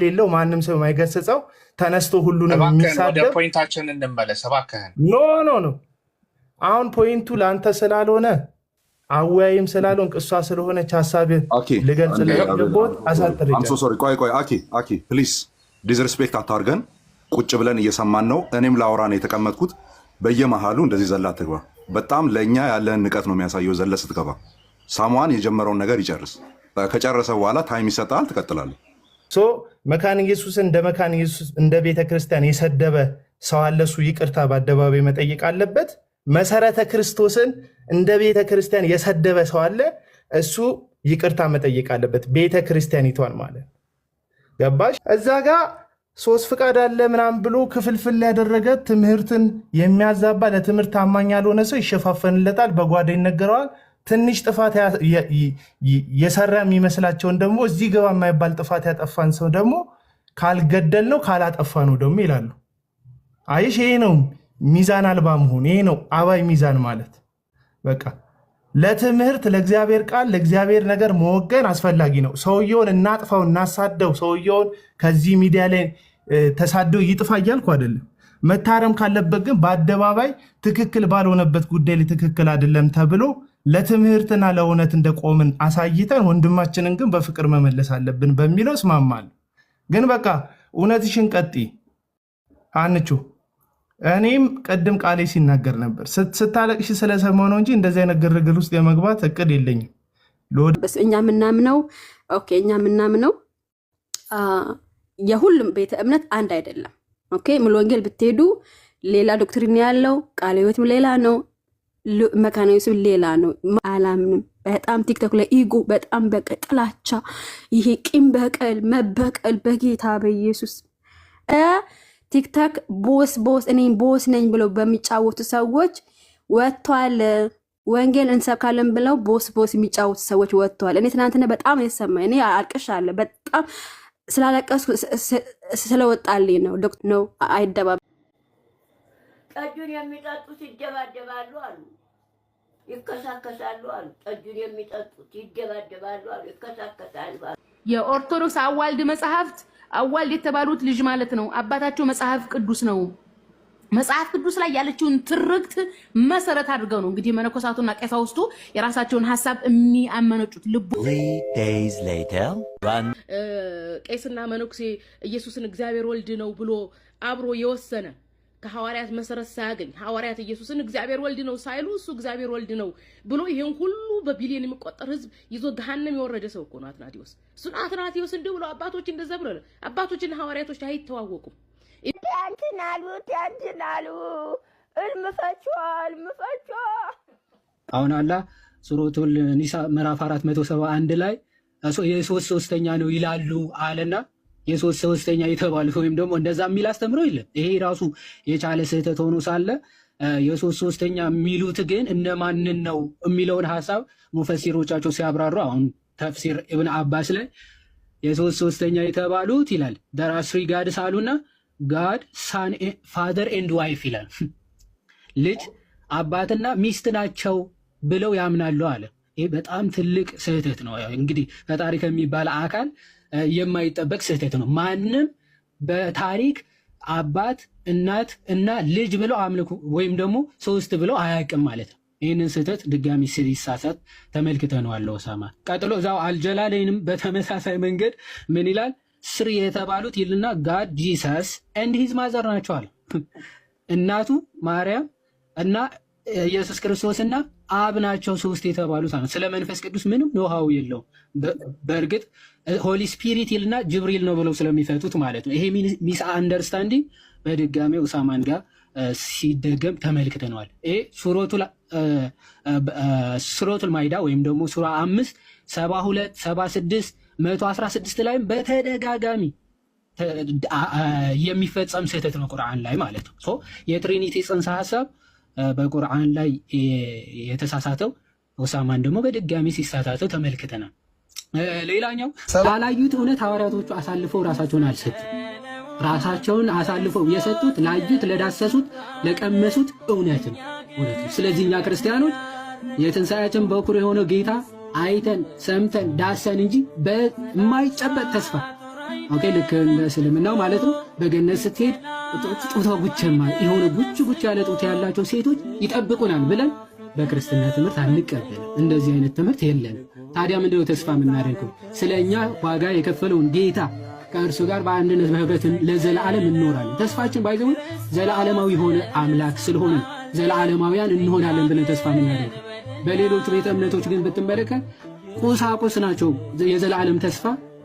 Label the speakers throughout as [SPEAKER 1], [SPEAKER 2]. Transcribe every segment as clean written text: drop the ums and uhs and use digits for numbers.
[SPEAKER 1] ሌለው ማንም ሰው የማይገስጸው ተነስቶ ሁሉንም የሚሳደብ
[SPEAKER 2] ወደ ፖይንታችን እንመለስ እባክህን።
[SPEAKER 1] ኖ አሁን ፖይንቱ ለአንተ ስላልሆነ አወያይም ስላልሆን እሷ ስለሆነች ሀሳብ ልገልጽ ለገቦት አሳጥር
[SPEAKER 3] ቆይ አኪ ፕሊዝ ዲስሪስፔክት አታርገን። ቁጭ ብለን እየሰማን ነው። እኔም ላውራ ነው የተቀመጥኩት። በየመሃሉ እንደዚህ ዘላ አትግባ። በጣም ለእኛ ያለን ንቀት ነው የሚያሳየው። ዘለ ስትገባ ሳሟን የጀመረውን ነገር ይጨርስ። ከጨረሰ በኋላ ታይም ይሰጣል፣ ትቀጥላለህ።
[SPEAKER 1] መካነ ኢየሱስን እንደ መካነ ኢየሱስ እንደ ቤተ ክርስቲያን የሰደበ ሰው አለ፣ እሱ ይቅርታ በአደባባይ መጠየቅ አለበት። መሰረተ ክርስቶስን እንደ ቤተ ክርስቲያን የሰደበ ሰው አለ፣ እሱ ይቅርታ መጠየቅ አለበት። ቤተ ክርስቲያኒቷን ማለት ገባሽ? እዛ ጋ ሶስት ፍቃድ አለ ምናምን ብሎ ክፍልፍል ያደረገ ትምህርትን የሚያዛባ ለትምህርት ታማኝ ያልሆነ ሰው ይሸፋፈንለታል፣ በጓዳ ይነገረዋል። ትንሽ ጥፋት የሰራ የሚመስላቸውን ደግሞ እዚህ ገባ የማይባል ጥፋት ያጠፋን ሰው ደግሞ ካልገደል ነው ካላጠፋ ነው ደግሞ ይላሉ። አይሽ ይሄ ነው ሚዛን አልባ መሆን፣ ይሄ ነው አባይ ሚዛን ማለት። በቃ ለትምህርት ለእግዚአብሔር ቃል ለእግዚአብሔር ነገር መወገን አስፈላጊ ነው። ሰውየውን እናጥፋው እናሳደው፣ ሰውየውን ከዚህ ሚዲያ ላይ ተሳደው ይጥፋ እያልኩ አይደለም። መታረም ካለበት ግን በአደባባይ ትክክል ባልሆነበት ጉዳይ ላይ ትክክል አይደለም ተብሎ ለትምህርትና ለእውነት እንደቆምን አሳይተን ወንድማችንን ግን በፍቅር መመለስ አለብን በሚለው እስማማለሁ። ግን በቃ እውነትሽን ቀጥይ አንቺ። እኔም ቅድም ቃሌ ሲናገር ነበር ስታለቅሽ ስለሰማሁ ነው እንጂ እንደዚህ አይነት ግርግር ውስጥ የመግባት እቅድ የለኝም።
[SPEAKER 4] እኛ የምናምነው የሁሉም ቤተ እምነት አንድ አይደለም። ሙሉ ወንጌል ብትሄዱ ሌላ ዶክትሪን ያለው፣ ቃለ ሕይወትም ሌላ ነው፣ መካነ ኢየሱስ ሌላ ነው። አላምንም። በጣም ቲክቶክ ላይ ኢጎ በጣም ጥላቻ፣ ይሄ ቂም በቀል መበቀል በጌታ በኢየሱስ ቲክቶክ ቦስ እኔም ቦስ ነኝ ብለው በሚጫወቱ ሰዎች ወጥቷል። ወንጌል እንሰብካለን ብለው ቦስ የሚጫወቱ ሰዎች ወጥቷል። እኔ ትናንትና በጣም የተሰማኝ እኔ አልቅሻለሁ። በጣም ስላለቀስኩ ስለወጣልኝ ነው። ዶክተር ነው አይደባም።
[SPEAKER 5] ጠጁን የሚጠጡት ይደባደባሉ አሉ፣ ይከሳከሳሉ አሉ። ጠጁን የሚጠጡት ይደባደባሉ አሉ፣ ይከሳከሳሉ አሉ።
[SPEAKER 6] የኦርቶዶክስ አዋልድ መጽሐፍት አዋልድ የተባሉት ልጅ ማለት ነው አባታቸው መጽሐፍ ቅዱስ ነው። መጽሐፍ ቅዱስ ላይ ያለችውን ትርክት መሰረት አድርገው ነው እንግዲህ መነኮሳቱና ቀሳውስቱ የራሳቸውን ሐሳብ የሚያመነጩት። ልቡ ቄስና መነኩሴ ኢየሱስን እግዚአብሔር ወልድ ነው ብሎ አብሮ የወሰነ ከሐዋርያት መሰረት ሳያገኝ ሐዋርያት ኢየሱስን እግዚአብሔር ወልድ ነው ሳይሉ እሱ እግዚአብሔር ወልድ ነው ብሎ ይሄን ሁሉ በቢሊዮን የሚቆጠር ህዝብ ይዞ ገሃነም የወረደ ሰው እኮ ነው አትናቴዎስ። እሱን አትናቴዎስ እንዲህ ብሎ አባቶች እንደዛ ብሎ አባቶችና ሐዋርያቶች አይተዋወቁም።
[SPEAKER 5] ያንትናሉ እልምፈቿ
[SPEAKER 7] አሁን አላ ሱረቱል ኒሳ ምዕራፍ 471 ላይ የሶስት ሶስተኛ ነው ይላሉ አለና የሶስት ሶስተኛ የተባሉት ወይም ደግሞ እንደዛ የሚል አስተምሮ የለም። ይሄ ራሱ የቻለ ስህተት ሆኖ ሳለ የሶስት ሶስተኛ የሚሉት ግን እነማንን ነው የሚለውን ሐሳብ ሙፈሲሮቻቸው ሲያብራሩ አሁን ተፍሲር ኢብኑ አባስ ላይ የሶስት ሶስተኛ የተባሉት ይላል there are three gods አሉና God son father and wife ይላል። ልጅ አባትና ሚስት ናቸው ብለው ያምናሉ አለ። ይሄ በጣም ትልቅ ስህተት ነው። እንግዲህ ፈጣሪ ከሚባል አካል የማይጠበቅ ስህተት ነው። ማንም በታሪክ አባት እናት እና ልጅ ብለው አምልኩ ወይም ደግሞ ሶስት ብለው አያውቅም ማለት ነው። ይህንን ስህተት ድጋሚ ሲሳሳት ተመልክተነዋል። ኦሳማ ቀጥሎ እዛው አልጀላለይንም በተመሳሳይ መንገድ ምን ይላል? ስሪ የተባሉት ይልና ጋድ ጂሰስ ኤንድ ሂዝ ማዘር ናቸው አለ። እናቱ ማርያም እና ኢየሱስ ክርስቶስና አብ ናቸው ሶስት የተባሉት አለ። ስለ መንፈስ ቅዱስ ምንም ኖሃው የለውም። በእርግጥ ሆሊ ስፒሪት ይልና ጅብሪል ነው ብለው ስለሚፈቱት ማለት ነው። ይሄ ሚስ አንደርስታንዲንግ በድጋሚ ኡሳማን ጋር ሲደገም ተመልክተነዋል። ይሄ ሱረቱል ማይዳ ወይም ደግሞ ሱራ 5 72 76 116 ላይም በተደጋጋሚ የሚፈጸም ስህተት ነው ቁርአን ላይ ማለት ነው። የትሪኒቲ ጽንሰ ሐሳብ በቁርአን ላይ የተሳሳተው ኡሳማን ደግሞ በድጋሚ ሲሳሳተው ተመልክተናል። ሌላኛው ላላዩት እውነት ሐዋርያቶቹ አሳልፈው ራሳቸውን አልሰጡም። ራሳቸውን አሳልፈው የሰጡት ላዩት፣ ለዳሰሱት፣ ለቀመሱት እውነት ነው። ስለዚህ እኛ ክርስቲያኖች የትንሣኤያችን በኩር የሆነው ጌታ አይተን ሰምተን ዳሰን እንጂ በማይጨበጥ ተስፋ ኦኬ ልክ እንደ እስልምናው ማለት ነው። በገነት ስትሄድ ጡቷ ጉቸማ የሆነ ጉች ያለ ጡት ያላቸው ሴቶች ይጠብቁናል ብለን በክርስትና ትምህርት አንቀበልም። እንደዚህ አይነት ትምህርት የለንም። ታዲያ ምንድነው ተስፋ የምናደርገው? ስለኛ ዋጋ የከፈለውን ጌታ ከእርሱ ጋር በአንድነት በህብረት ለዘላለም እንኖራለን። ተስፋችን ባይዘው ዘላለማዊ የሆነ አምላክ ስለሆነ ዘላለማውያን እንሆናለን ብለን ተስፋ የምናደርገው። በሌሎቹ ቤተ እምነቶች ግን ብትመለከት ቁሳቁስ ናቸው የዘላለም ተስፋ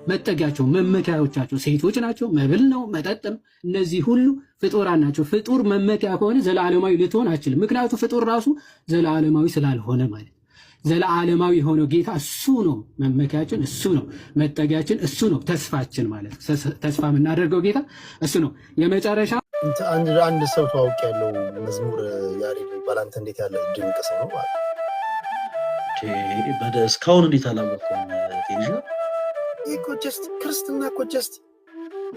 [SPEAKER 7] መጠጊያቸው፣ መመኪያዎቻቸው ሴቶች ናቸው፣ መብል ነው፣ መጠጥ ነው። እነዚህ ሁሉ ፍጡራን ናቸው። ፍጡር መመኪያ ከሆነ ዘላለማዊ ልትሆን አችልም። ምክንያቱም ፍጡር ራሱ ዘላለማዊ ስላልሆነ ማለት ነው። ዘላለማዊ የሆነው ጌታ እሱ ነው መመኪያችን፣ እሱ ነው መጠጊያችን፣ እሱ ነው ተስፋችን ማለት ተስፋ የምናደርገው ጌታ እሱ ነው። የመጨረሻ
[SPEAKER 8] አንድ ሰው ተዋውቅ ያለው መዝሙር ያሬድ ባላንተ እንዴት ያለ ድንቅ ሰው ነው ማለት
[SPEAKER 9] እስካሁን እንዴት አላወቅኩም?
[SPEAKER 8] ክርስትና እኮ ጀስት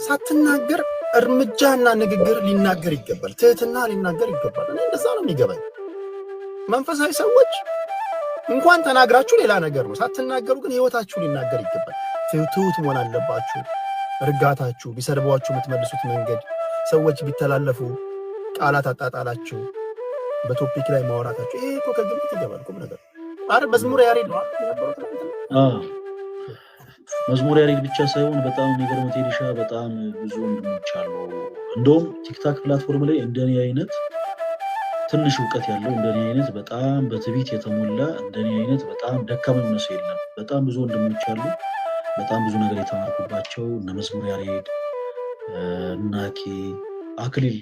[SPEAKER 8] ሳትናገር እርምጃና ንግግር ሊናገር ይገባል። ትህትና ሊናገር ይገባል። እኔ እንደዛ ነው የሚገባኝ። መንፈሳዊ ሰዎች እንኳን ተናግራችሁ ሌላ ነገር ነው፣ ሳትናገሩ ግን ህይወታችሁ ሊናገር ይገባል። ትሁት መሆን አለባችሁ። እርጋታችሁ፣ ቢሰድቧችሁ የምትመልሱት መንገድ፣ ሰዎች ቢተላለፉ ቃላት አጣጣላችሁ፣ በቶፒክ ላይ ማውራታችሁ፣ ይሄ እኮ ከግምት ይገባል። ቁም ነገር አረ መዝሙር ያሬድ ነው
[SPEAKER 9] መዝሙር ያሬድ ብቻ ሳይሆን በጣም የሚገርመው ቴዲሻ በጣም ብዙ ወንድሞች አሉ። እንደውም ቲክታክ ፕላትፎርም ላይ እንደኔ አይነት ትንሽ እውቀት ያለው እንደኔ አይነት በጣም በትዕቢት የተሞላ እንደኔ አይነት በጣም ደካማ የሆነ ሰው የለም። በጣም ብዙ ወንድሞች አሉ። በጣም ብዙ ነገር የተማርኩባቸው እነ መዝሙር ያሬድ እና አክሊል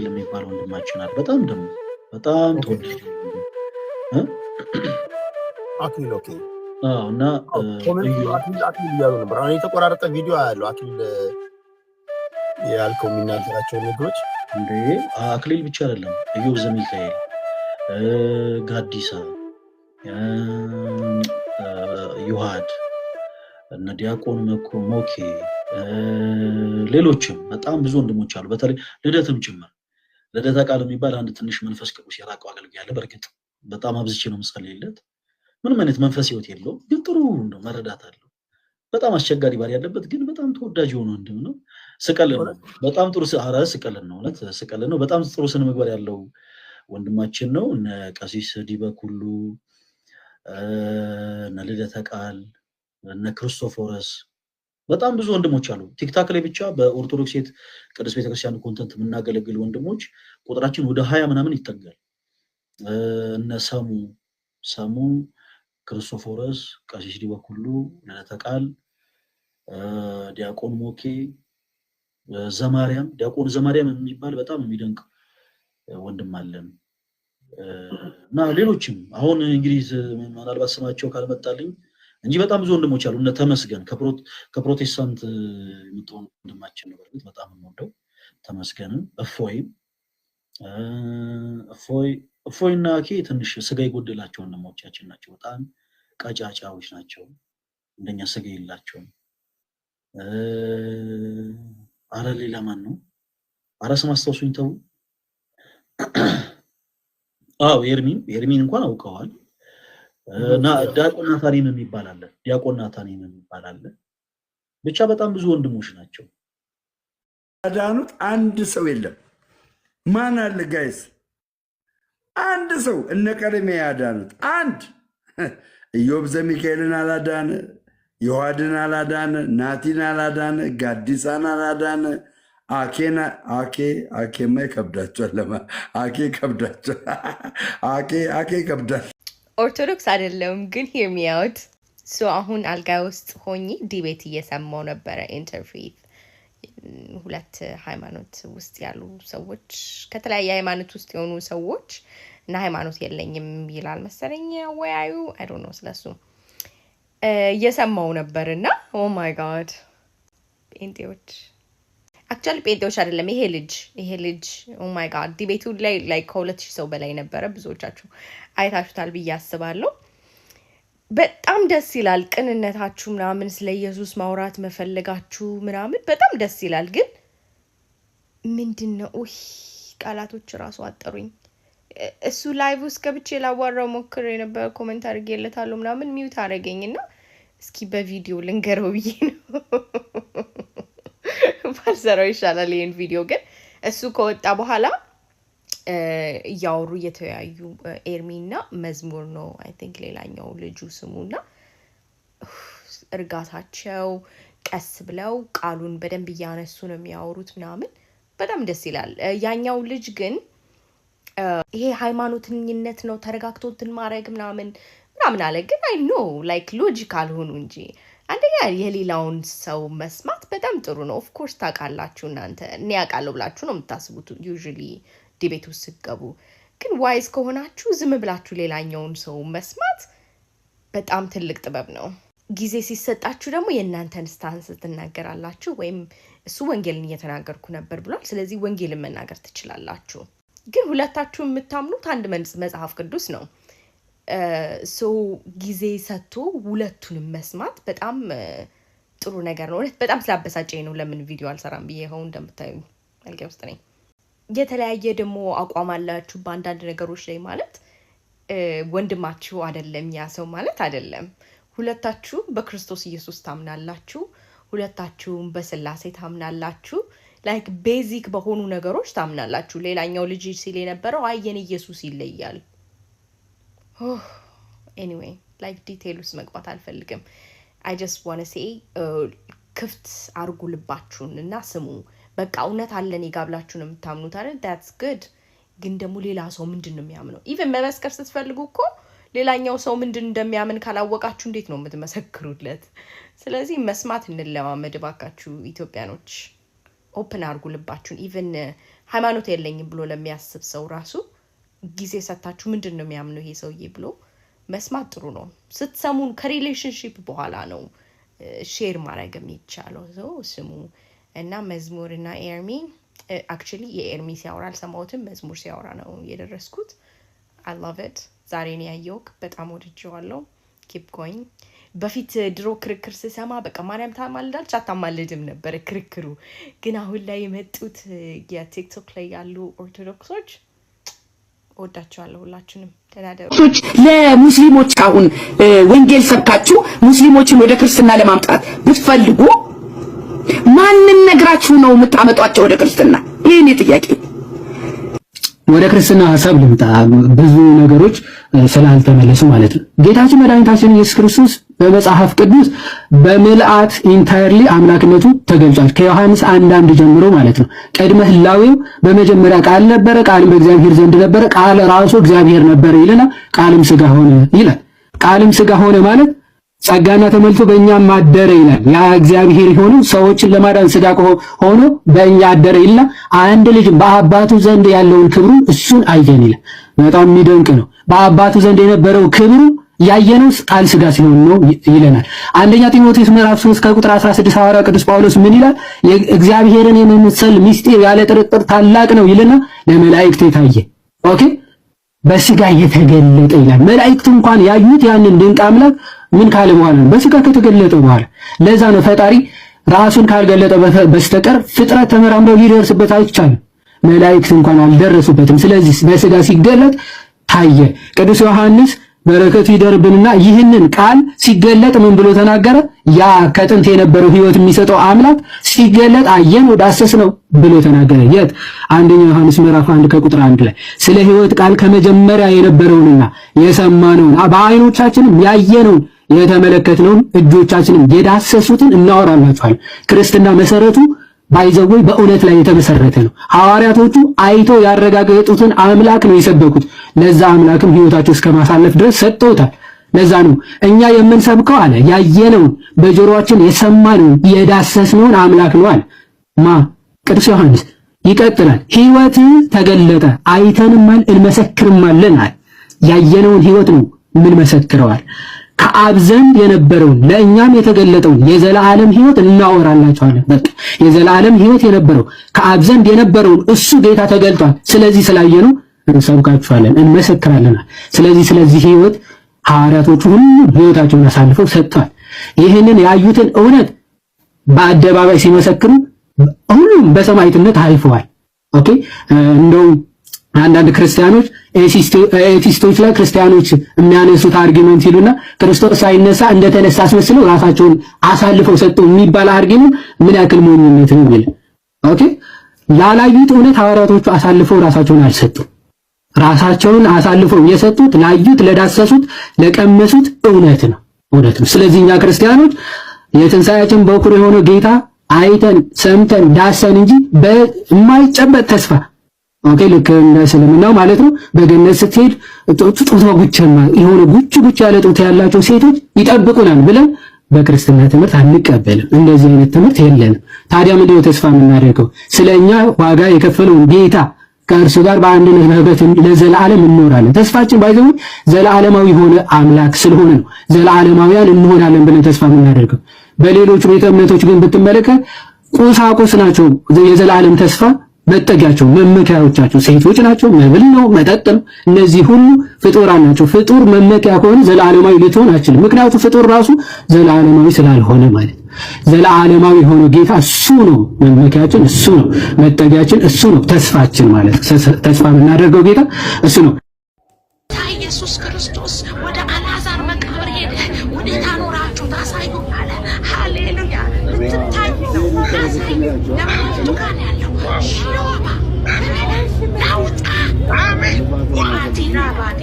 [SPEAKER 9] የሚባል ወንድማችን አለ። በጣም ደግሞ በጣም ተወዳጅ
[SPEAKER 8] አክሊል ኦኬ
[SPEAKER 9] እና
[SPEAKER 8] አክሊል እያሉ ነበር። አሁን የተቆራረጠ ቪዲዮ ያለው አክሊል ያልከው የሚናገራቸው ነገሮች
[SPEAKER 9] እንዴ አክሊል ብቻ አይደለም፣ ኢዮብ ዘሚካኤል፣ ጋዲሳ፣ ዮሐድ፣ እነ ዲያቆን ሞኬ፣ ሌሎችም በጣም ብዙ ወንድሞች አሉ። በተለይ ልደትም ጭምር ልደታ ቃል የሚባል አንድ ትንሽ መንፈስ ቅዱስ የራቀው አገልጋይ አለ። በእርግጥ በጣም አብዝቼ ነው የምጸልይለት። ምንም አይነት መንፈስ ህይወት የለው፣ ግን ጥሩ ነው፣ መረዳት አለው። በጣም አስቸጋሪ ባሪ ያለበት ግን በጣም ተወዳጅ የሆነ ወንድም ነው። ስቀልን ነው፣ በጣም ጥሩ ስቀልን ነው፣ እውነት ስቀልን ነው። በጣም ጥሩ ስነ ምግባር ያለው ወንድማችን ነው። እነ ቀሲስ ዲበኩሉ፣ እነ ልደታ ቃል፣ እነ ክርስቶፎረስ በጣም ብዙ ወንድሞች አሉ። ቲክታክ ላይ ብቻ በኦርቶዶክስ ቅዱስ ቤተክርስቲያን ኮንተንት የምናገለግል ወንድሞች ቁጥራችን ወደ 20 ምናምን ይጠጋል። እነ ሰሙ፣ ክርስቶፎረስ፣ ቀሲስ ዲበኩሉ፣ ልደታ ቃል፣ ዲያቆን ሞኬ፣ ዲያቆን ዘማርያም የሚባል በጣም የሚደንቅ ወንድም አለን እና ሌሎችም አሁን እንግዲህ ምናልባት ስማቸው ካልመጣልኝ እንጂ በጣም ብዙ ወንድሞች አሉ። እነ ተመስገን ከፕሮቴስታንት የመጣ ወንድማችን ነው። በእርግጥ በጣም የምወደው ተመስገንም፣ እፎይና ትንሽ ስጋ የጎደላቸው ወንድሞቻችን ናቸው። በጣም ቀጫጫዎች ናቸው። እንደኛ ስጋ የላቸውም። አረ ሌላ ማን ነው? አረ ስም አስታውሱኝ ተው። ኤርሚን እንኳን አውቀዋል። እና ዲያቆን ናታኒም የሚባል አለ። ብቻ በጣም ብዙ ወንድሞች ናቸው።
[SPEAKER 10] ያዳኑት አንድ ሰው የለም። ማን አለ ጋይስ? አንድ ሰው እነ ቀለሜ ያዳኑት አንድ። ኢዮብ ዘሚካኤልን አላዳነ፣ ዮሐድን አላዳነ፣ ናቲን አላዳነ፣ ጋዲሳን አላዳነ። አኬማ ይከብዳቸዋል። አኬ ይከብዳል።
[SPEAKER 11] ኦርቶዶክስ አይደለም ግን ሂር ሚ አውት። አሁን አልጋ ውስጥ ሆኜ ዲቤት እየሰማው ነበረ። ኢንተርፌት ሁለት ሃይማኖት ውስጥ ያሉ ሰዎች ከተለያየ ሃይማኖት ውስጥ የሆኑ ሰዎች እና ሃይማኖት የለኝም ይላል መሰለኝ ወያዩ አይ ዶንት ኖ ስለሱ እየሰማው ነበርና ኦ ማይ ጋድ ጴንጤዎች አይደለም ይሄ ልጅ ኦ ማይ ጋድ ዲቤቱ ላይ ከ2000 ሰው በላይ ነበረ። ብዙዎቻችሁ አይታችሁታል ብዬ አስባለሁ። በጣም ደስ ይላል ቅንነታችሁ ምናምን፣ ስለ ኢየሱስ ማውራት መፈለጋችሁ ምናምን በጣም ደስ ይላል። ግን ምንድነው ቃላቶች ራሱ አጠሩኝ። እሱ ላይቭ ውስጥ ገብቼ ላዋራው ሞክሬ ነበር፣ ኮሜንት አድርጌለታለሁ ምናምን ሚውት አደረገኝና እስኪ በቪዲዮ ልንገረው ብዬ ነው። ባልሰራው ይሻላል ይሄን ቪዲዮ። ግን እሱ ከወጣ በኋላ እያወሩ እየተወያዩ ኤርሚና መዝሙር ነው አይ ቲንክ ሌላኛው ልጁ ስሙና እርጋታቸው ቀስ ብለው ቃሉን በደንብ እያነሱ ነው የሚያወሩት ምናምን በጣም ደስ ይላል። ያኛው ልጅ ግን ይሄ ሃይማኖተኝነት ነው ተረጋግቶ እንትን ማድረግ ምናምን አለ። ግን አይ ኖ ላይክ ሎጂካል ሆኑ እንጂ አንደኛ የሌላውን ሰው መስማት በጣም ጥሩ ነው። ኦፍ ኮርስ ታውቃላችሁ እናንተ እኔ ያውቃለሁ ብላችሁ ነው የምታስቡት ዩዥሊ ዲቤት ውስጥ ስትገቡ። ግን ዋይዝ ከሆናችሁ ዝም ብላችሁ ሌላኛውን ሰው መስማት በጣም ትልቅ ጥበብ ነው። ጊዜ ሲሰጣችሁ ደግሞ የእናንተን ስታንስ ትናገራላችሁ። ወይም እሱ ወንጌልን እየተናገርኩ ነበር ብሏል፣ ስለዚህ ወንጌልን መናገር ትችላላችሁ። ግን ሁለታችሁ የምታምኑት አንድ መጽሐፍ ቅዱስ ነው። ሰው ጊዜ ሰጥቶ ሁለቱንም መስማት በጣም ጥሩ ነገር ነው። በጣም ስላበሳጨኝ ነው ለምን ቪዲዮ አልሰራም ብዬ ሆን እንደምታዩ አልጋ ውስጥ ነኝ። የተለያየ ደግሞ አቋም አላችሁ በአንዳንድ ነገሮች ላይ ማለት ወንድማችሁ አይደለም ያ ሰው ማለት አይደለም። ሁለታችሁ በክርስቶስ ኢየሱስ ታምናላችሁ፣ ሁለታችሁም በስላሴ ታምናላችሁ። ላይክ ቤዚክ በሆኑ ነገሮች ታምናላችሁ። ሌላኛው ልጅ ሲል የነበረው አየን ኢየሱስ ይለያል። ኤኒዌይ ላይክ ዲቴል ውስጥ መግባት አልፈልግም። አይ ጀስት ዋና ሴ ክፍት አርጉ ልባችሁን እና ስሙ። በቃ እውነት አለን ይጋብላችሁ ነው የምታምኑት አይደል? that's good። ግን ደግሞ ሌላ ሰው ምንድን ነው የሚያምነው? ኢቭን መመስከር ስትፈልጉ እኮ ሌላኛው ሰው ምንድን እንደሚያምን ካላወቃችሁ እንዴት ነው የምትመሰክሩለት? ስለዚህ መስማት እንለማመድ ባካችሁ ኢትዮጵያኖች። ኦፕን አርጉ ልባችሁን። ኢቭን ሃይማኖት የለኝም ብሎ ለሚያስብ ሰው ራሱ ጊዜ ሰጣችሁ ምንድን ነው የሚያምነው ይሄ ሰውዬ ብሎ መስማት ጥሩ ነው። ስትሰሙን ከሪሌሽንሺፕ በኋላ ነው ሼር ማድረግ የሚቻለው። ሰው ስሙ እና መዝሙርና ኤርሚ አክቹሊ የኤርሚ ሲያወራ አልሰማሁትም፣ መዝሙር ሲያወራ ነው የደረስኩት። I love it። ዛሬ ነው ያየሁት፣ በጣም ወድጄዋለሁ። keep going። በፊት ድሮ ክርክር ስሰማ በቃ ማርያም ታማልዳለች አታማልድም ነበር ክርክሩ። ግን አሁን ላይ የመጡት የቲክቶክ ላይ ያሉ ኦርቶዶክሶች ወዳቸዋለሁ። ሁላችንም ተናደሩ።
[SPEAKER 12] ለሙስሊሞች አሁን ወንጌል ሰብካችሁ ሙስሊሞችን ወደ ክርስትና ለማምጣት ብትፈልጉ ማንን ነግራችሁ ነው የምታመጧቸው ወደ ክርስትና? ይሄኔ ጥያቄ።
[SPEAKER 7] ወደ ክርስትና ሐሳብ ልምጣ። ብዙ ነገሮች ስላልተመለሱ ማለት ነው። ጌታችን መድኃኒታችን ኢየሱስ ክርስቶስ በመጽሐፍ ቅዱስ በምልአት ኢንታየርሊ አምላክነቱ ተገልጿል። ከዮሐንስ 1:1 ጀምሮ ማለት ነው። ቅድመ ህላዌው በመጀመሪያ ቃል ነበረ፣ ቃልም በእግዚአብሔር ዘንድ ነበረ፣ ቃል ራሱ እግዚአብሔር ነበረ ይልና ቃልም ሥጋ ሆነ ይላል። ቃልም ሥጋ ሆነ ማለት ጸጋና ተመልቶ በእኛም አደረ ይላል። ያ እግዚአብሔር የሆነው ሰዎችን ለማዳን ሥጋ ሆኖ በእኛ አደረ ይልና አንድ ልጅ በአባቱ ዘንድ ያለውን ክብሩ እሱን አየን ይላል። በጣም የሚደንቅ ነው። በአባቱ ዘንድ የነበረው ክብሩ ያየነው ቃል ሥጋ ሲሆን ነው ይለናል። አንደኛ ጢሞቴዎስ ምዕራፍ 3 ከቁጥር 16 ሐዋርያው ቅዱስ ጳውሎስ ምን ይላል? እግዚአብሔርን የመምሰል ምስጢር ያለ ጥርጥር ታላቅ ነው ይልና ለመላእክት የታየ ኦኬ በሥጋ የተገለጠ ይላል። መላእክት እንኳን ያዩት ያንን ድንቅ አምላክ ምን ካለ በኋላ ነው? በሥጋ ከተገለጠ በኋላ። ለዛ ነው ፈጣሪ ራሱን ካልገለጠ በስተቀር ፍጥረት ተመራምረው ሊደርስበት አይቻልም። መላእክት እንኳን አልደረሱበትም። ስለዚህ በሥጋ ሲገለጥ ታየ። ቅዱስ ዮሐንስ በረከቱ ይደርብንና ይህንን ቃል ሲገለጥ ምን ብሎ ተናገረ? ያ ከጥንት የነበረው ሕይወት የሚሰጠው አምላክ ሲገለጥ አየን ዳሰስነው ብሎ ተናገረ። የት? አንደኛ ዮሐንስ ምዕራፍ 1 ከቁጥር 1 ላይ ስለ ሕይወት ቃል ከመጀመሪያ የነበረውንና የሰማነውን በዓይኖቻችንም ያየነውን የተመለከትነውን እጆቻችንም የዳሰሱትን እናወራላችኋለን። ክርስትና መሰረቱ ባይዘወይ በእውነት ላይ የተመሰረተ ነው። ሐዋርያቶቹ አይተው ያረጋገጡትን አምላክ ነው የሰበኩት። ለዛ አምላክም ሕይወታቸው እስከ ማሳለፍ ድረስ ሰጥተውታል። ለዛ ነው እኛ የምንሰብከው አለ ያየነውን በጆሮአችን የሰማነውን የዳሰስነውን አምላክ ነው አለ ማ ቅዱስ ዮሐንስ። ይቀጥላል። ሕይወት ተገለጠ አይተንማል እንመሰክርማለን አለ። ያየነውን ሕይወት ነው ምን መሰክረዋል? ከአብ ዘንድ የነበረውን ለእኛም የተገለጠውን የዘላለም ሕይወት እናወራላችኋለን። በቃ የዘላለም ሕይወት የነበረው ከአብ ዘንድ የነበረውን እሱ ጌታ ተገልጧል። ስለዚህ ስላየነው እንሰብካችኋለን እንመሰክራለን። ስለዚህ ሕይወት ሐዋርያቶቹ ሁሉ ሕይወታቸውን አሳልፈው ሰጥተዋል። ይህንን ያዩትን እውነት በአደባባይ ሲመሰክሩ ሁሉም በሰማዕትነት አልፈዋል። ኦኬ እንደውም አንዳንድ ክርስቲያኖች ኤቲስቶች ላይ ክርስቲያኖች የሚያነሱት አርጊመንት ይሉና ክርስቶስ ሳይነሳ እንደተነሳ አስመስለው ራሳቸውን አሳልፈው ሰጡ የሚባል አርጊመንት ምን ያክል ሞኝነት ነው ይል። ኦኬ ላላዩት እውነት ሐዋርያቶቹ አሳልፈው ራሳቸውን አልሰጡም። ራሳቸውን አሳልፈው የሰጡት ላዩት፣ ለዳሰሱት፣ ለቀመሱት እውነት ነው። ስለዚህ እኛ ክርስቲያኖች የትንሣኤያችን በኩር የሆነው ጌታ አይተን ሰምተን ዳሰን እንጂ በማይጨበጥ ተስፋ ኦኬ ልክ እንደ እስልምናው ማለት ነው። በገነት ስትሄድ ጡቷ ጉቸማ የሆነ ጉች ያለ ጡት ያላቸው ሴቶች ይጠብቁናል ብለን በክርስትና ትምህርት አንቀበልም። እንደዚህ አይነት ትምህርት የለንም። ታዲያ ምንድነው ተስፋ የምናደርገው? ስለኛ ዋጋ የከፈለውን ጌታ ከእርሱ ጋር በአንድነት በህብረት ለዘላለም እንኖራለን። ተስፋችን ባይዘው ዘላለማዊ የሆነ አምላክ ስለሆነ ነው። ዘላለማውያን እንሆናለን ብለን ተስፋ የምናደርገው። በሌሎች ቤተ እምነቶች ግን ብትመለከት ቁሳቁስ ናቸው የዘላለም ተስፋ መጠጊያቸው፣ መመኪያዎቻቸው ሴቶች ናቸው፣ መብል ነው፣ መጠጥ ነው። እነዚህ ሁሉ ፍጡራን ናቸው። ፍጡር መመኪያ ከሆነ ዘላለማዊ ልትሆን አትችልም። ምክንያቱም ፍጡር ራሱ ዘላለማዊ ስላልሆነ ማለት ነው። ዘላለማዊ የሆነው ጌታ እሱ ነው መመኪያችን፣ እሱ ነው መጠጊያችን፣ እሱ ነው ተስፋችን ማለት ነው። ተስፋ የምናደርገው ጌታ እሱ ነው።
[SPEAKER 13] ኢየሱስ ክርስቶስ ወደ አልዓዛር መቃብር ሄደ። ወዴት አኖራችሁት አሳዩኝ አለ። ሃሌሉያ! ልትታዩ አሳዩ። ለማለቱ ጋር ያለው ሽሎባ ናውጣ አሜን ዋቲና ባዲ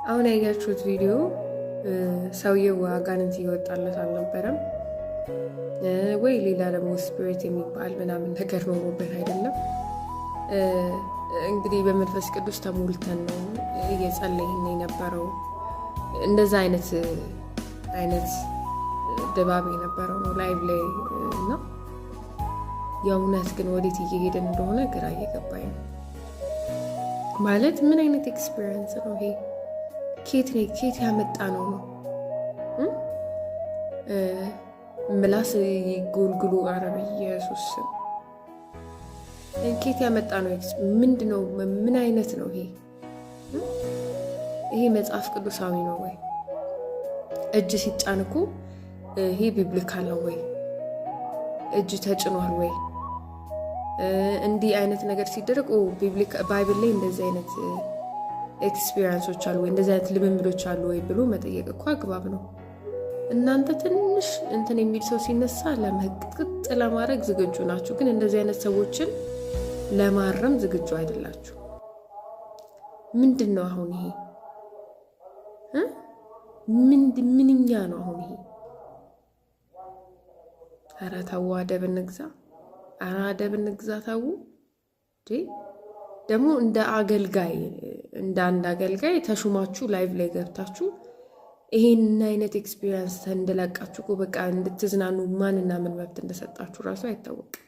[SPEAKER 14] አሁን ያያችሁት ቪዲዮ ሰውየው አጋንንት ይወጣለት አልነበረም ወይ ሌላ ደግሞ ስፒሪት የሚባል ምናምን ነገር ኖሮበት አይደለም። እንግዲህ በመንፈስ ቅዱስ ተሞልተን ነው እየጸለይን የነበረው። እንደዛ አይነት ድባብ የነበረው ነው ላይቭ ላይ እና የእውነት ግን ወዴት እየሄደን እንደሆነ ግራ እየገባኝ ነው። ማለት ምን አይነት ኤክስፒሪየንስ ነው ይሄ? ኬት ያመጣ ነው? ምላስ ጎልግሎ አረብ ኢየሱስ ኬት ያመጣ ነው? ምንድነው? ምን አይነት ነው ይሄ? ይሄ መጽሐፍ ቅዱሳዊ ነው ወይ? እጅ ሲጫን እኮ ይሄ ቢብሊካል ነው ወይ? እጅ ተጭኗል ወይ? እንዲህ አይነት ነገር ሲደረግ ባይብል ላይ እንደዚህ አይነት ኤክስፒሪየንሶች አሉ ወይ? እንደዚህ አይነት ልምምዶች አሉ ወይ ብሎ መጠየቅ እኮ አግባብ ነው። እናንተ ትንሽ እንትን የሚል ሰው ሲነሳ ለመቅጥ ለማድረግ ዝግጁ ናችሁ፣ ግን እንደዚህ አይነት ሰዎችን ለማረም ዝግጁ አይደላችሁ። ምንድን ነው አሁን ይሄ? ምንኛ ነው አሁን ይሄ? ኧረ ተው አደብ እንግዛ፣ ኧረ አደብ እንግዛ ተው። ደግሞ እንደ አንድ አገልጋይ ተሹማችሁ ላይቭ ላይ ገብታችሁ ይሄን አይነት ኤክስፒሪየንስ እንደለቃችሁ በቃ እንድትዝናኑ ማንና ምን መብት እንደሰጣችሁ ራሱ አይታወቅም።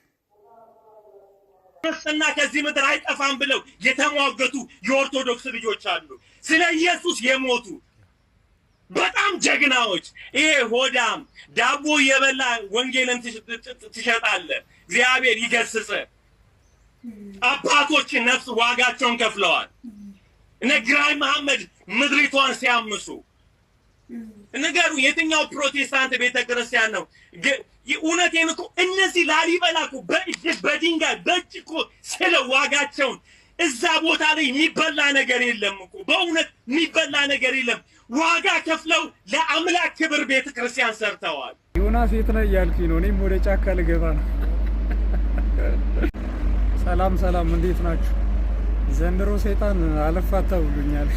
[SPEAKER 15] ክርስትና ከዚህ ምድር አይጠፋም ብለው የተሟገቱ የኦርቶዶክስ ልጆች አሉ። ስለ ኢየሱስ የሞቱ በጣም ጀግናዎች። ይሄ ሆዳም ዳቦ የበላ ወንጌልን ትሸጣለህ። እግዚአብሔር ይገስጽ። አባቶች ነፍስ ዋጋቸውን ከፍለዋል። እነ ግራኝ መሐመድ ምድሪቷን ሲያምሱ ነገሩ የትኛው ፕሮቴስታንት ቤተክርስቲያን ነው? እውነቴን እኮ እነዚህ ላሊበላ እኮ በድንጋይ በእጅ እኮ ስለ ዋጋቸውን እዛ ቦታ ላይ የሚበላ ነገር የለም እኮ በእውነት የሚበላ ነገር የለም። ዋጋ ከፍለው ለአምላክ ክብር ቤተክርስቲያን ሰርተዋል።
[SPEAKER 16] ዮናስ የት ነህ እያልኩኝ ነው። እኔም ወደ ጫካ ልገባ ነው። ሰላም፣ እንዴት ናችሁ? ዘንድሮ ሰይጣን አለፋታ ብሎኛል።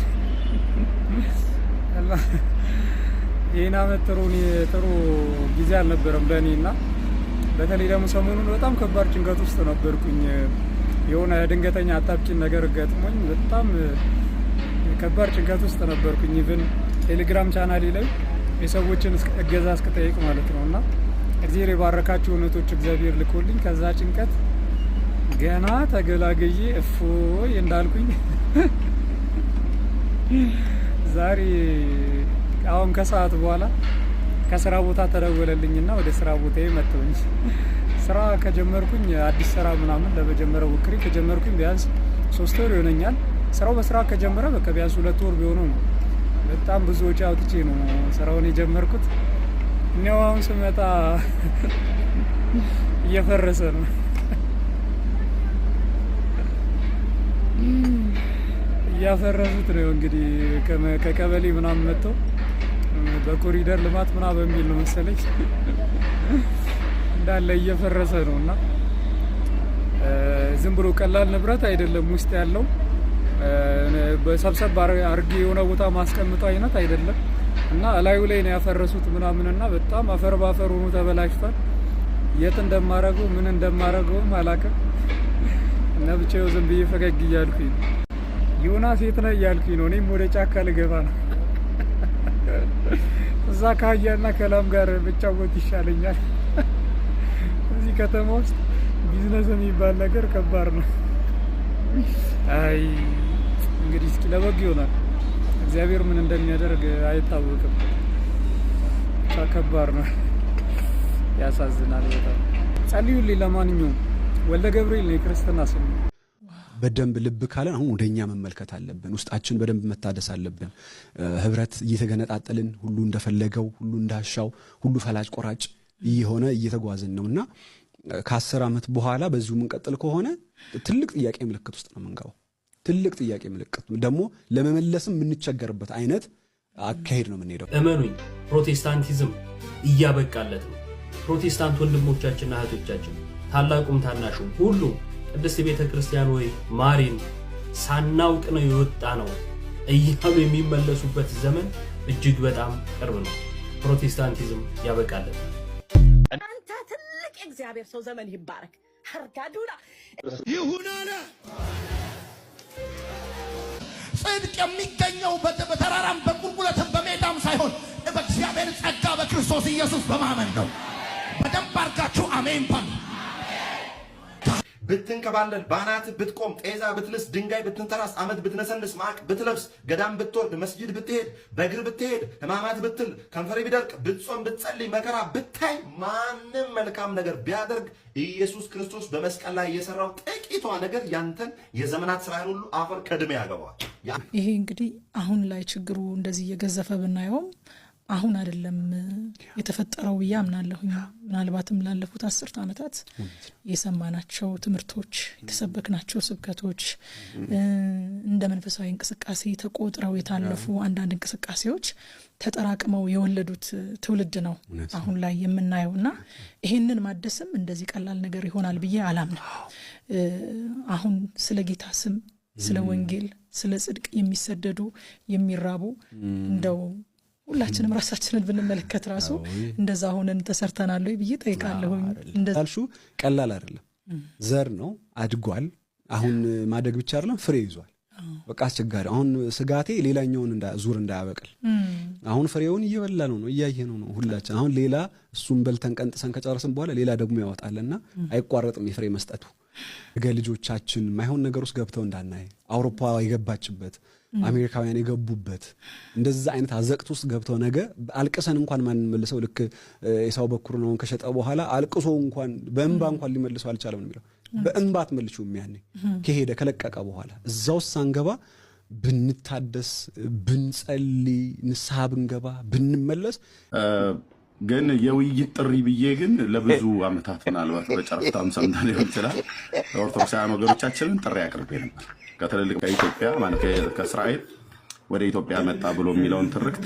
[SPEAKER 16] ይህን ዓመት ጥሩ ጊዜ አልነበረም ለእኔ እና በተለይ ደግሞ ሰሞኑን በጣም ከባድ ጭንቀት ውስጥ ነበርኩኝ። የሆነ ድንገተኛ አጣብቂኝ ነገር ገጥሞኝ በጣም ከባድ ጭንቀት ውስጥ ነበርኩኝ። ኢቭን ቴሌግራም ቻናሌ ላይ የሰዎችን እገዛ እስክጠይቅ ማለት ነው። እና እግዚአብሔር የባረካቸው እውነቶች እግዚአብሔር ልኮልኝ ከዛ ጭንቀት ገና ተገላገዬ እፎይ እንዳልኩኝ ዛሬ አሁን ከሰዓት በኋላ ከስራ ቦታ ተደወለልኝና ወደ ስራ ቦታዬ መጥተውኝ ስራ ከጀመርኩኝ አዲስ ስራ ምናምን ለመጀመሪያው ወክሬ ከጀመርኩኝ ቢያንስ 3 ወር ይሆነኛል። ስራው በስራ ከጀመረ በቃ ቢያንስ 2 ወር ቢሆነው ነው። በጣም ብዙ ወጪ አውጥቼ ነው ስራውን የጀመርኩት። እኔው አሁን ስመጣ እየፈረሰ ነው። እያፈረሱት ነው እንግዲህ ከቀበሌ ምናምን መጥተው በኮሪደር ልማት ምናምን በሚል ነው መሰለኝ እንዳለ እየፈረሰ ነውና ዝም ብሎ ቀላል ንብረት አይደለም ውስጥ ያለው በሰብሰብ አርጌ የሆነ ቦታ ማስቀምጠው አይነት አይደለም እና ላዩ ላይ ነው ያፈረሱት ምናምንና በጣም አፈር ባፈር ሆኖ ተበላሽቷል። የት እንደማረገው ምን እንደማረገው አላውቅም እና ብቻው ዝም ብዬ ፈገግ እያልኩኝ ዮናስ የት ነህ እያልኩኝ ነው። እኔም ወደ ጫካ ልገባ ነው። እዛ ካያና ከላም ጋር ብቻወት ይሻለኛል። እዚህ ከተማ ውስጥ ቢዝነስ የሚባል ነገር ከባድ ነው። አይ እንግዲህ እስኪ ለበግ ይሆናል። እግዚአብሔር ምን እንደሚያደርግ አይታወቅም። ከባድ ነው። ያሳዝናል በጣም። ጸልዩልኝ። ለማንኛውም ወልደ ገብርኤል ነው የክርስትና ስም።
[SPEAKER 17] በደንብ ልብ ካለን አሁን ወደኛ መመልከት አለብን። ውስጣችን በደንብ መታደስ አለብን። ህብረት እየተገነጣጠልን ሁሉ እንደፈለገው ሁሉ እንዳሻው ሁሉ ፈላጭ ቆራጭ እየሆነ እየተጓዝን ነውና ከ10 ዓመት በኋላ በዚሁ ምንቀጥል ከሆነ ትልቅ ጥያቄ ምልክት ውስጥ ነው የምንገባው። ትልቅ ጥያቄ ምልክት ደግሞ ለመመለስም የምንቸገርበት አይነት አካሄድ ነው የምንሄደው።
[SPEAKER 18] እመኑኝ ፕሮቴስታንቲዝም እያበቃለት ነው። ፕሮቴስታንት ወንድሞቻችንና እህቶቻችን ታላቁም ታናሹም ሁሉ ቅድስት ቤተ ክርስቲያን ወይ ማሪን ሳናውቅ ነው የወጣ ነው እያሉ የሚመለሱበት ዘመን እጅግ በጣም ቅርብ ነው። ፕሮቴስታንቲዝም ያበቃለት።
[SPEAKER 13] አንተ ትልቅ እግዚአብሔር ሰው ዘመን ይባረክ። ሀርጋዱላ
[SPEAKER 19] ይሁን አለ። ጽድቅ የሚገኘው በተራራም በቁልቁለትም በሜዳም ሳይሆን በእግዚአብሔር ጸጋ በክርስቶስ ኢየሱስ በማመን ነው። በደንብ አድርጋችሁ አሜን በሉ።
[SPEAKER 20] ብትንከባለል ባናት ብትቆም ጤዛ ብትልስ ድንጋይ ብትንተራስ አመት ብትነሰንስ ማቅ ብትለብስ ገዳም ብትወርድ መስጂድ ብትሄድ በእግር ብትሄድ ህማማት ብትል ከንፈሬ ቢደርቅ ብትጾም ብትጸልይ መከራ ብታይ ማንም መልካም ነገር ቢያደርግ ኢየሱስ ክርስቶስ በመስቀል ላይ የሰራው ጥቂቷ ነገር ያንተን የዘመናት ስራህን ሁሉ አፈር ከድሜ ያገባዋል።
[SPEAKER 21] ይሄ እንግዲህ አሁን ላይ ችግሩ እንደዚህ እየገዘፈ ብናየውም አሁን አይደለም የተፈጠረው ብዬ አምናለሁኝ። ምናልባትም ላለፉት 10 ዓመታት የሰማናቸው ትምህርቶች የተሰበክናቸው ስብከቶች እንደ መንፈሳዊ እንቅስቃሴ ተቆጥረው የታለፉ አንዳንድ እንቅስቃሴዎች ተጠራቅመው የወለዱት ትውልድ ነው አሁን ላይ የምናየውና ይሄንን ማደስም እንደዚህ ቀላል ነገር ይሆናል ብዬ አላምንም። አሁን ስለ ጌታ ስም ስለ ወንጌል ስለ ጽድቅ የሚሰደዱ የሚራቡ እንደው ሁላችንም ራሳችንን ብንመለከት ራሱ እንደዛ ሆነን ተሰርተናል ወይ ብዬ ጠይቃለሁ።
[SPEAKER 17] እንደዛልሹ ቀላል አይደለም። ዘር ነው አድጓል። አሁን ማደግ ብቻ አይደለም ፍሬ ይዟል። በቃ አስቸጋሪ። አሁን ስጋቴ ሌላኛውን ዙር እንዳያበቅል አሁን ፍሬውን እየበላ ነው እያየነው ነው ሁላችን። አሁን ሌላ እሱን በልተን ቀንጥሰን ከጨረስን በኋላ ሌላ ደግሞ ያወጣልና አይቋረጥም የፍሬ መስጠቱ። ልጆቻችን ማይሆን ነገር ውስጥ ገብተው እንዳናይ አውሮፓ የገባችበት አሜሪካውያን የገቡበት እንደዛ አይነት አዘቅት ውስጥ ገብተው ነገ አልቅሰን እንኳን ማን መልሰው ልክ የሳው በኩር ነው ከሸጠ በኋላ አልቅሶ እንኳን በእንባ እንኳን ሊመልሰው አልቻለም ነው የሚለው። በእንባት መልሹ የሚያኔ ከሄደ ከለቀቀ በኋላ እዛው ሳንገባ ብንታደስ ብንጸልይ ንስሐ ብንገባ ብንመለስ
[SPEAKER 22] ግን የውይይት ጥሪ ብዬ ግን ለብዙ ዓመታት ምናልባት በጨረፍታም ሰምታ ሊሆን ይችላል ኦርቶዶክሳውያን ወገኖቻችንን ጥሪ አቅርቤ ነበር። ከትልልቅ ከኢትዮጵያ ማለት ከእስራኤል ወደ ኢትዮጵያ መጣ ብሎ የሚለውን ትርክት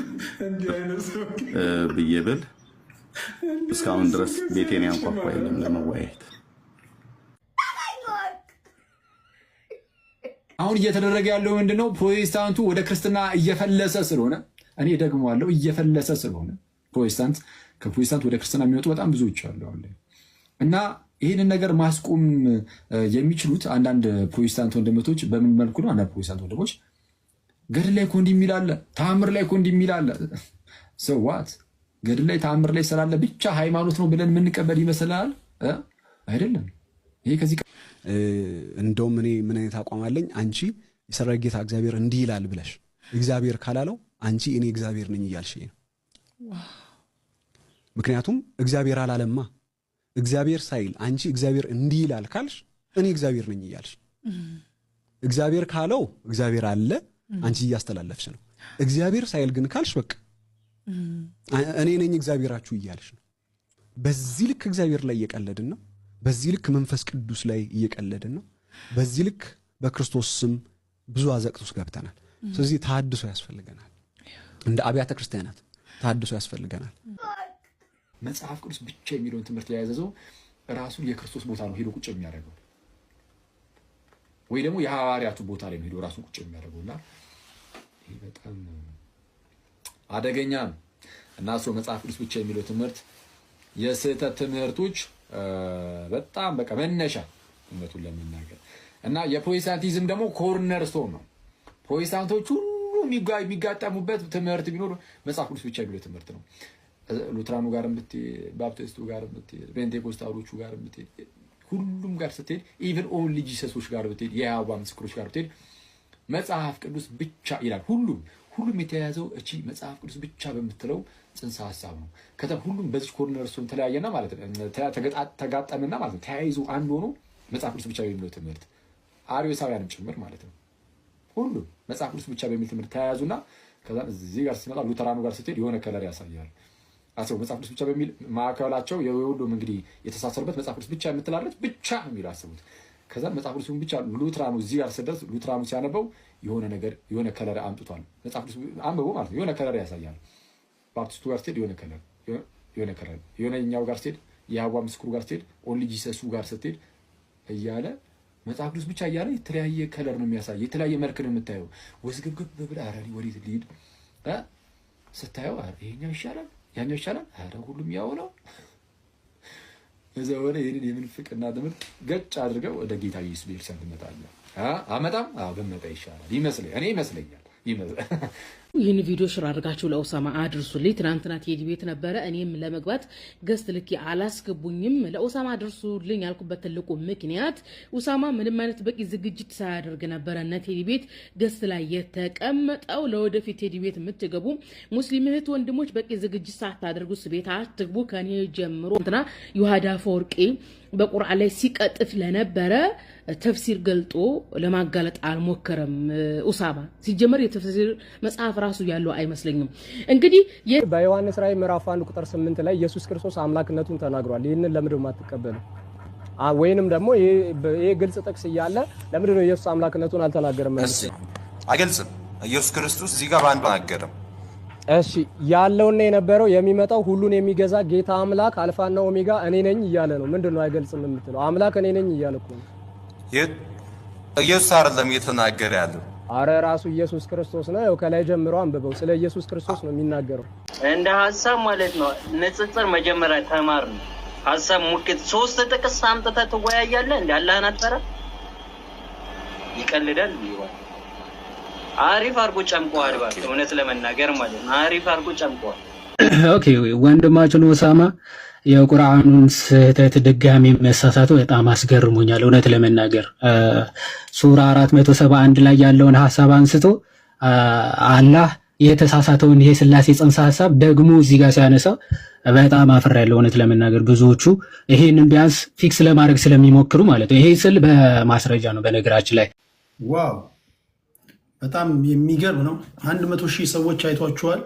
[SPEAKER 22] ብዬ ብል እስካሁን ድረስ ቤቴን ያንኳኳ የለም ለመወያየት።
[SPEAKER 23] አሁን እየተደረገ ያለው ምንድነው? ፕሮቴስታንቱ ወደ ክርስትና እየፈለሰ ስለሆነ እኔ ደግሞ አለው እየፈለሰ ስለሆነ ፕሮቴስታንት ከፕሮቴስታንት ወደ ክርስትና የሚወጡ በጣም ብዙዎች አሉ እና ይህንን ነገር ማስቆም የሚችሉት አንዳንድ ፕሮቴስታንት ወንድሞች በምን መልኩ ነው? አንዳንድ ፕሮቴስታንት ወንድሞች ገድል ላይ እኮ እንዲህ የሚል አለ፣ ተአምር ላይ እኮ እንዲህ የሚል አለ። ሰዋት ገድል ላይ ተአምር ላይ ስላለ ብቻ ሃይማኖት ነው ብለን የምንቀበል ይመስላል? አይደለም። ይሄ ከዚህ
[SPEAKER 17] እንደውም እኔ ምን አይነት አቋም አለኝ? አንቺ የሰራዊት ጌታ እግዚአብሔር እንዲህ ይላል ብለሽ እግዚአብሔር ካላለው አንቺ እኔ እግዚአብሔር ነኝ እያልሽ ነው። ምክንያቱም እግዚአብሔር አላለማ። እግዚአብሔር ሳይል አንቺ እግዚአብሔር እንዲህ ይላል ካልሽ እኔ እግዚአብሔር ነኝ እያልሽ እግዚአብሔር ካለው እግዚአብሔር አለ፣ አንቺ እያስተላለፍሽ ነው። እግዚአብሔር ሳይል ግን ካልሽ በቃ እኔ ነኝ እግዚአብሔራችሁ እያልሽ ነው። በዚህ ልክ እግዚአብሔር ላይ እየቀለድን ነው። በዚህ ልክ መንፈስ ቅዱስ ላይ እየቀለድን ነው። በዚህ ልክ በክርስቶስ ስም ብዙ አዘቅት ውስጥ ገብተናል። ስለዚህ ተሐድሶ ያስፈልገናል። እንደ አብያተ ክርስቲያናት ተሐድሶ ያስፈልገናል።
[SPEAKER 23] መጽሐፍ ቅዱስ ብቻ የሚለውን ትምህርት የያዘው ራሱን የክርስቶስ ቦታ ነው ሄዶ ቁጭ የሚያደርገው፣ ወይ ደግሞ የሐዋርያቱ ቦታ ላይ ሄዶ ራሱን ቁጭ የሚያደርገውና ይሄ በጣም አደገኛ ነው። እና ሰው መጽሐፍ ቅዱስ ብቻ የሚለው ትምህርት የስህተት ትምህርቶች በጣም በቃ መነሻ እውነቱን ለመናገር እና የፕሮቴስታንቲዝም ደግሞ ኮርነር ስቶን ነው። ፕሮቴስታንቶች ሁሉ የሚጋጠሙበት ትምህርት ቢኖር መጽሐፍ ቅዱስ ብቻ የሚለው ትምህርት ነው። ሉትራኑ ጋር ብትሄድ፣ ባፕቲስቱ ጋር ብትሄድ፣ ፔንቴኮስታሎቹ ጋር ብትሄድ፣ ሁሉም ጋር ስትሄድ፣ ኢቭን ኦንሊ ጂሰሶች ጋር ብትሄድ፣ የይሖዋ ምስክሮች ጋር ብትሄድ መጽሐፍ ቅዱስ ብቻ ይላል። ሁሉም የተያያዘው እቺ መጽሐፍ ቅዱስ ብቻ በምትለው ጽንሰ ሐሳብ ነው። ሁሉም በዚህ ኮርነር እሱን ተለያየና ማለት ነው ተጋጠመና ማለት ነው ተያይዞ አንድ ሆኖ መጽሐፍ ቅዱስ ብቻ በሚለው ትምህርት አርዮሳውያንም ጭምር ማለት ነው ሁሉም መጽሐፍ ቅዱስ ብቻ በሚል ትምህርት ተያያዙና ከዛ እዚህ ጋር ስትመጣ ሉተራኑ ጋር ስትሄድ የሆነ ከለር ያሳያል። አስቡ መጽሐፍ ቅዱስ ብቻ በሚል ማዕከላቸው የሁሉም እንግዲህ የተሳሰሩበት መጽሐፍ ቅዱስ ብቻ የምትላለች ብቻ ነው የሚለው አስቡት። ከዛ መጽሐፍ ቅዱስን ብቻ ሉትራኑ እዚህ ጋር ስደርስ ሉትራኑ ሲያነበው የሆነ ነገር የሆነ ከለር አምጥቷል። መጽሐፍ ቅዱስ አንብቦ ማለት ነው የሆነ ከለር ያሳያል። ባፕቲስቱ ጋር ስትሄድ የሆነ ከለር የሆነኛው ጋር ስትሄድ የይሖዋ ምስክሩ ጋር ስትሄድ ኦንሊ ጂሰሱ ጋር ስትሄድ እያለ መጽሐፍ ቅዱስ ብቻ እያለ የተለያየ ከለር ነው የሚያሳይ፣ የተለያየ መልክ ነው የምታየው። ወዝግብግብ ብለህ ኧረ ወዴት ልሂድ ስታየው ይሄኛው ይሻላል ያኛው ይሻላል፣ ኧረ ሁሉም ያው ነው። እዛ ወደ ይሄንን የምንፍቅና ትምህርት ገጭ አድርገው ወደ ጌታ ኢየሱስ ቤተክርስቲያን ትመጣለህ። አመጣም ብመጣ ይሻላል ይመስለኛል።
[SPEAKER 6] ይህን ቪዲዮ ሽር አድርጋችሁ ለኡሳማ አድርሱልኝ። ትናንትና ቴዲ ቤት ነበረ። እኔም ለመግባት ገስት ልኬ አላስገቡኝም። ለኡሳማ አድርሱልኝ ያልኩበት ትልቁ ምክንያት ኡሳማ ምንም አይነት በቂ ዝግጅት ሳያደርግ ነበረ እና ቴዲ ቤት ገስት ላይ የተቀመጠው። ለወደፊት ቴዲ ቤት የምትገቡ ሙስሊም እህት ወንድሞች በቂ ዝግጅት ሳታደርጉ ቤት አትግቡ ከኔ ጀምሮ። እንትና ዮሐዳ ፈወርቂ በቁርአን ላይ ሲቀጥፍ ለነበረ ተፍሲር ገልጦ ለማጋለጥ አልሞከረም። ኡሳማ ሲጀመር የተፍሲር መጽሐፍ ራሱ ያለው አይመስለኝም። እንግዲህ
[SPEAKER 1] በዮሐንስ ራዕይ ምዕራፍ 1 ቁጥር 8 ላይ ኢየሱስ ክርስቶስ አምላክነቱን ተናግሯል። ይህንን ለምንድን ነው የማትቀበለው? ወይንም ደግሞ ይሄ ግልጽ ጥቅስ እያለ ለምንድን ነው ኢየሱስ አምላክነቱን አልተናገረም?
[SPEAKER 2] አይገልጽም። ኢየሱስ ክርስቶስ እዚህ ጋር በአንድ ተናገረም።
[SPEAKER 1] እሺ ያለውና የነበረው የሚመጣው ሁሉን የሚገዛ ጌታ አምላክ አልፋና ኦሜጋ እኔ ነኝ እያለ ነው። ምንድን ነው አይገልጽም የምትለው? አምላክ እኔ ነኝ እያለ እኮ ነው።
[SPEAKER 2] ኢየሱስ አይደለም እየተናገረ ያለው።
[SPEAKER 1] አረ ራሱ ኢየሱስ ክርስቶስ ነው። ያው ከላይ ጀምሮ አንብበው፣ ስለ ኢየሱስ ክርስቶስ ነው የሚናገረው።
[SPEAKER 3] እንደ ሐሳብ ማለት ነው። ንጽጽር መጀመሪያ ተማር ነው። ሐሳብ ሙክት 3 ጥቅስ አምጥተህ ትወያያለህ። እንደ አላህን አትፈራ? ይቀልዳል ይዋል። አሪፍ አርጎ ጨምቋል። እውነት ለመናገር ማለት ነው አሪፍ አርጎ ጨምቋል።
[SPEAKER 7] ኦኬ ወንድማችን ኡሳማ የቁርአኑን ስህተት ድጋሚ መሳሳቱ በጣም አስገርሞኛል። እውነት ለመናገር ሱራ 471 ላይ ያለውን ሐሳብ አንስቶ አላህ የተሳሳተውን ይሄ ስላሴ ጽንሰ ሐሳብ ደግሞ እዚህ ጋር ሲያነሳው በጣም አፍሬያለሁ። እውነት ለመናገር ብዙዎቹ ይሄንን ቢያንስ ፊክስ ለማድረግ ስለሚሞክሩ ማለት ነው። ይሄ ስል በማስረጃ ነው በነገራችን ላይ።
[SPEAKER 8] ዋው በጣም የሚገርም ነው። 100,000 ሰዎች አይቷችኋል።